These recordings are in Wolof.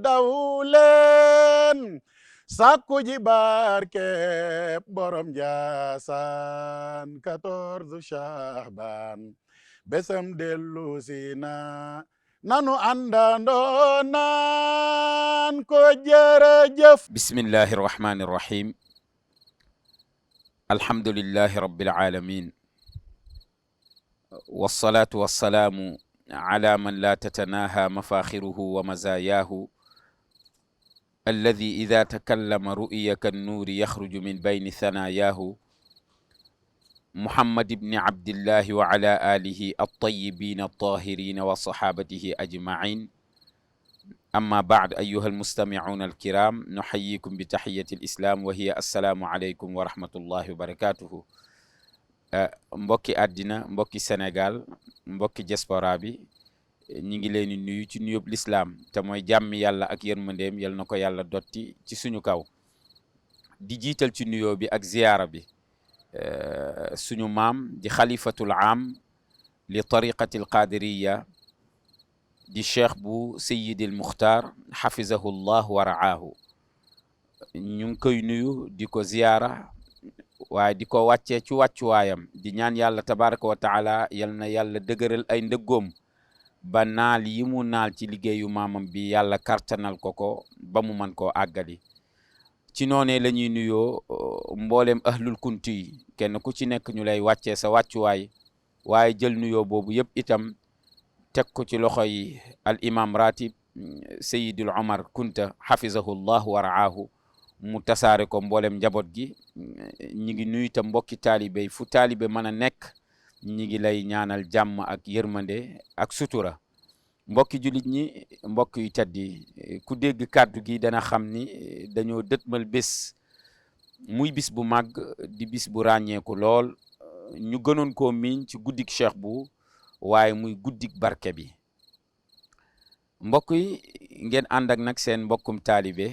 dawlen sakku ji barke borom Njaasaan 14 Shahban besam dellu sina nanu àndandoo naan ko jërëjëf. bismillahi irrahmani irrahim alhamdulillahi rabbil alamin wassalatu wassalaamu ala man la tatanaha mafaxiruhu wa mazayaahu alladi ida takallama ru'iya kannuuri yaxruju min bayni thanayaahu muhammad ibni abdillahi wa ala alihi altayibin altahirina wa sahabatihi ajmain amma baad ayuha almustamicuuna alkiram nuxayikum bi taxiyati alislam wa hiya assalaamu aleykum wa rahmatullahi wa barakatuhu. mbokki àddina mbokki Sénégal mbokki diaspora bi ñi ngi leen di nuyu ci nuyób lislaam te mooy jàmmi yàlla ak yërmandeem yal na ko yàlla dotti ci suñu kaw di jiital ci nuyoo bi ak ziyaara bi suñu maam di xalifatul aam li tariqati alqadiriya di cheikh bu sayidil muxtaar xafizahu llah wa raahu ñu ngi koy nuyu di ko ziyaara waaye di ko wàccee ci wàccuwaayam di ñaan yàlla tabaraka wa taala yal na yàlla dëgëral ay ndëggoom ba naal yi mu naal ci liggéeyu maamam bi yàlla kartanal ko ba mu mën koo àggali. ci noonee la ñuy nuyoo mboolem ahlul kunti yi kenn ku ci nekk ñu lay wàccee sa wàccuwaay waaye jël nuyoo boobu yëpp itam teg ko ci loxo yi al imam ratib sayidul omar kunta xafizahu llah wa raahu mu tasaare ko mboolem njaboot gi. ñi ngi nuyu itam mbokki taalibe fu taalibe mën a nekk ñi ngi lay ñaanal jàmm ak yërmande ak sutura. mbokki jullit ñi mbokk yu teddi ku dégg kàddu gi dana xam ni dañoo dëtmal bés muy bis bu màgg di bis bu ràññeeku lool ñu gënoon koo miin ci guddik cheikh bu waaye muy guddik barke bi. mbokk yi ngeen ànd ak nag seen mbokkum taalibe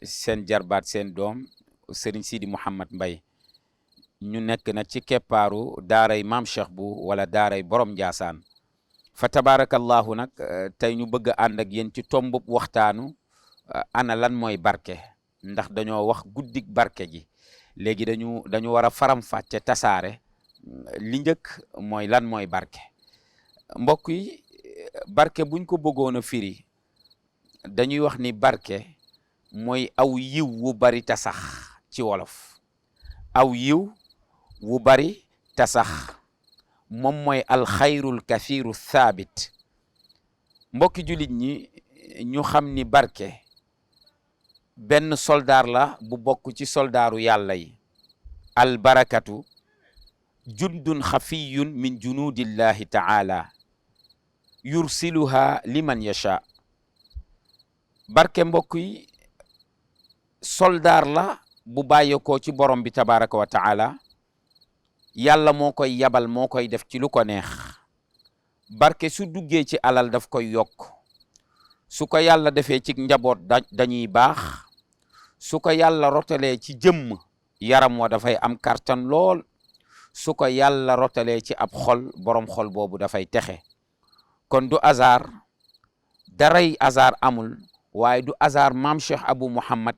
seen jarbaat seen doom Serigne Sidi Mouhamed Mbaye ñu nekk nag ci keppaaru daaray maam cheikh bu wala daaray borom Njaasaan fa tabarakallahu nag tey ñu bëgg a ànd ak yéen ci tombub waxtaanu ana lan mooy barke ndax dañoo wax guddik barke ji léegi dañu war a faram-fàcce tasaare li njëkk mooy lan mooy barke. mbokk yi barke buñ ko bëggoon a firi dañuy wax ni barke mooy aw yiw wu bari ta sax ci wolof aw yiw wu bari ta sax moom mooy alxayrul kathiru thabit. mbokki jullit ñi ñu xam ni barke benn soldaar la bu bokk ci soldaaru yàlla yi. albarakatu jundun xafiyun min junudillahi taala yursiluha liman yasha. barke mbokk yi soldaar la bu bàyyeekoo ci borom bi tabaraka wa taala yàlla moo koy yabal moo koy def ci lu ko neex. barke su duggee ci alal daf koy yokk su ko yàlla defee ci njaboot dañuy baax su ko yàlla rotalee ci jëmm yaram wa dafay am kartan lool su ko yàlla rotalee ci ab xol borom xol boobu dafay texe. kon du hasard daray hasard amul waaye du hasard maam Cheikh Abou Mouhamed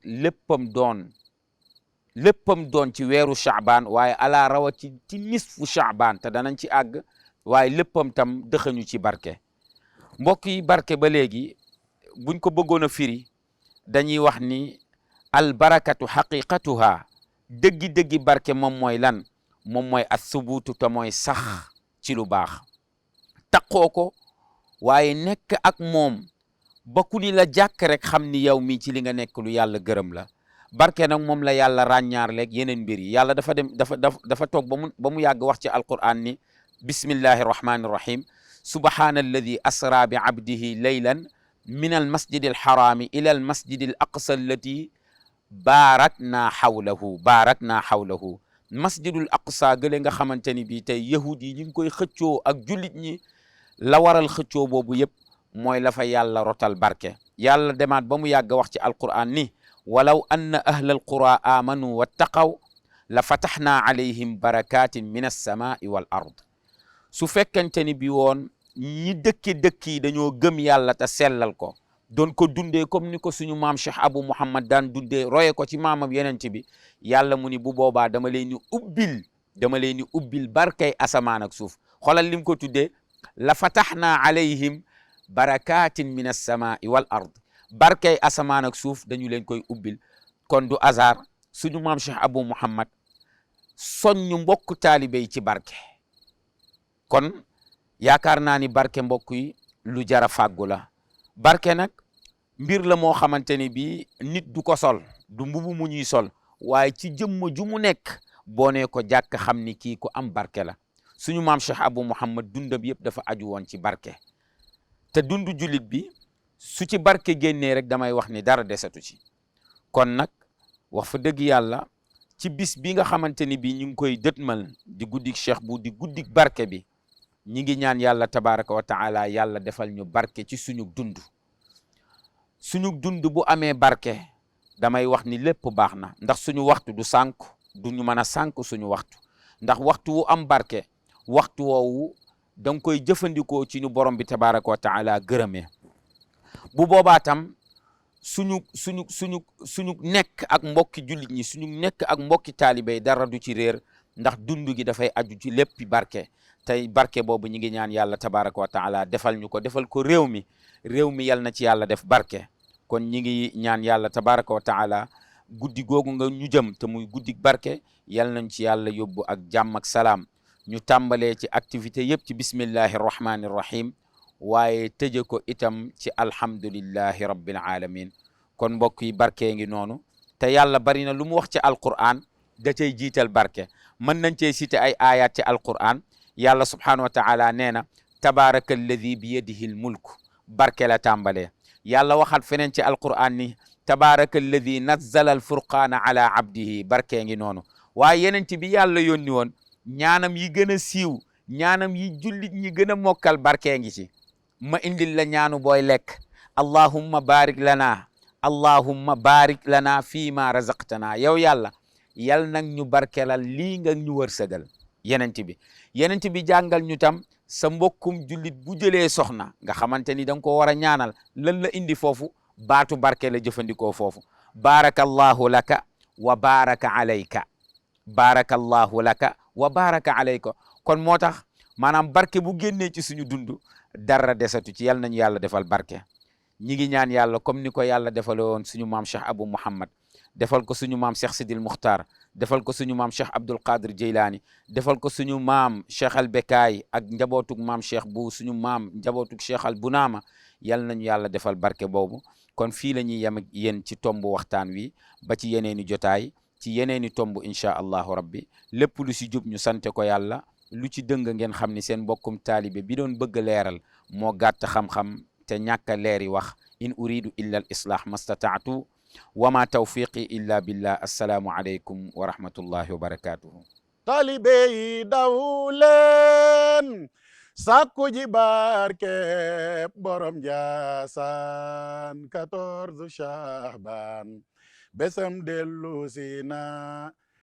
léppam doon ci weeru Chaabaan waaye ala rawa ci nisfu Chaabaan te danañ ci àgg waaye léppam tam dëxañu ci barke. mbokk yi barke ba léegi buñ ko bëggoon a firi dañuy wax ni albarakatu xaqiqatuha dëggi barke moom mooy lan moom mooy as-subuutu te mooy sax ci lu baax taqoo ko waaye nekk ak moom ba ku ni la jàkk rek xam ni yow mii ci li nga nekk lu yàlla gërëm la. barke nag moom la yàlla ràññaar leeg yeneen mbir yi yàlla dafa toog ba mu yàgg wax ci alquran ni bismillahi rahmani rahim subhana alladi asra bi abdihi laylan min al masjid al harami ila al masjid al aqsa allati baarakna hawlahu masjidul aqsa gële nga xamante ni bii tey yahud yi ñu ngi koy xëccoo ak jullit ñi la waral xëccoo boobu yëpp mooy la fa yàlla rotal barke. yàlla demaat ba mu yàgg wax ci alquran ni walaw anna ahla alqura amanu wattaqaw la fataxna alayhim barakatin min alsamai wal ard. su fekkente ni bi woon ñi dëkk yi dañoo gëm yàlla te sellal ko doon ko dundee comme ni ko suñu maam Cheikh Abou Mouhammad daan dundee roye ko ci maamam yeneen bi yàlla mu ni bu boobaa dama leen ni ubbil barkay asamaan ak suuf xoolal lim ko tuddee la fatahnaa alayhim barakatin min as-samaa'i wal ard barkay asamaan ak suuf dañu leen koy ubbil kon du hasard suñu maam Cheikh Abou Mouhammad soññu mbokk taalibe yi ci barke kon yaakaar naa ni barke mbokk yi lu jara fàggu la barke nag mbir la moo xamante ni bii nit du ko sol du mbubu mu ñuy sol waaye ci jëmm ju mu nekk boo nee ko jàkk xam ni kii ku am barke la suñu maam Cheikh Abou Mouhammad dundam yëpp dafa aju woon ci barke te dundu jullit bi su ci barke génnee rek damay wax ni dara desatu ci kon nag wax fa dëgg yàlla ci bis bi nga xamante ni bii ñu ngi koy dëtmal di guddik cheikh bu di guddik barke bi ñi ngi ñaan yàlla tabaraka wa taala yàlla defal ñu barke ci suñu dund bu amee barke damay wax ni lépp baax na ndax suñu waxtu du sànku du ñu mën a sànku suñu waxtu ndax waxtu wu am barke waxtu woowu da nga koy jëfandikoo ci ñu borom bi tabaraka wa taala gërëmee bu boobaa tam suñu nekk ak mbokki jullit ñi suñu nekk ak mbokki taalibe yi dara du ci réer ndax dund gi dafay aju ci léppi barke tey barke boobu ñi ngi ñaan yàlla tabaraka wa taala defal ko réew mi yal na ci yàlla def barke kon ñi ngi ñaan yàlla tabaraka wa taala guddi googu nga ñu jëm te muy guddi barke yal nañ ci yàlla yóbbu ak jàmm ak salaam ñu tàmbalee ci activité yëpp ci bismillahi rahmani rahim waaye tëje ko itam ci alhamdulillahi rabbil alamin kon mbokk yi barke ngi noonu te yàlla bari na lu mu wax ci alquran da cay jiital barke mën nañ cee cité ay ayat ci alquran yàlla subhanahu wa taala nee na tabaraka alladi bi yadihi l mulk barke la tàmbalee yàlla waxat feneen ci alquran ni tabaraka alladi nazzala al furqaana ala abdihi barke ngi noonu waaye yeneen ci bi yàlla yónni woon ñaanam yi gën a siiw ñaanam yi jullit ñi gën a mokkal barke ngi ci ma indil la ñaanu booy lekk allahumma barik lana fii ma razaqtana yow yàlla yal nag ñu barkelal lii nga ñu wërsëgal yenent bi jàngal ñu tam sa mbokkum jullit bu jëlee soxna nga xamante ni da nga ko war a ñaanal lan la indi foofu baatu barke la jëfandikoo foofu barakallahu laka wa baraka alayka kon moo tax maanaam barke bu génnee ci suñu dund dara desatu ci yal nañu yàlla defal barke ñi ngi ñaan yàlla comme ni ko yàlla defale woon suñu maam Cheikh Abou Mouhammad defal ko suñu maam Cheikh Sidil Mukhtar defal ko suñu maam Cheikh Abdul Qadir Jeylaani defal ko suñu maam Cheikh al Bekaay ak njabootug maam Cheikh bu suñu maam njabootug Cheikh al Bunaama yal nañu yàlla defal barke boobu kon fii la ñuy yem ak yéen ci tomb waxtaan wi ba ci yeneeni jotaay ci yeneeni tomb incha allahu rabbi lépp lu si jub ñu sante ko yàlla lu ci dëng ngeen xam ni seen mbokkum taalibe bi doon bëgg a leeral moo gàtt xam-xam te ñàkk a leeri wax in uridu illa al islah mastataatu wa ma tawfiqi illa billah assalaamu aleykum wa rahmatullahi wa barakatuhu taalibe yi daw leen sàkku ji barke borom Njaasaan 14 Shahban besam dellu si na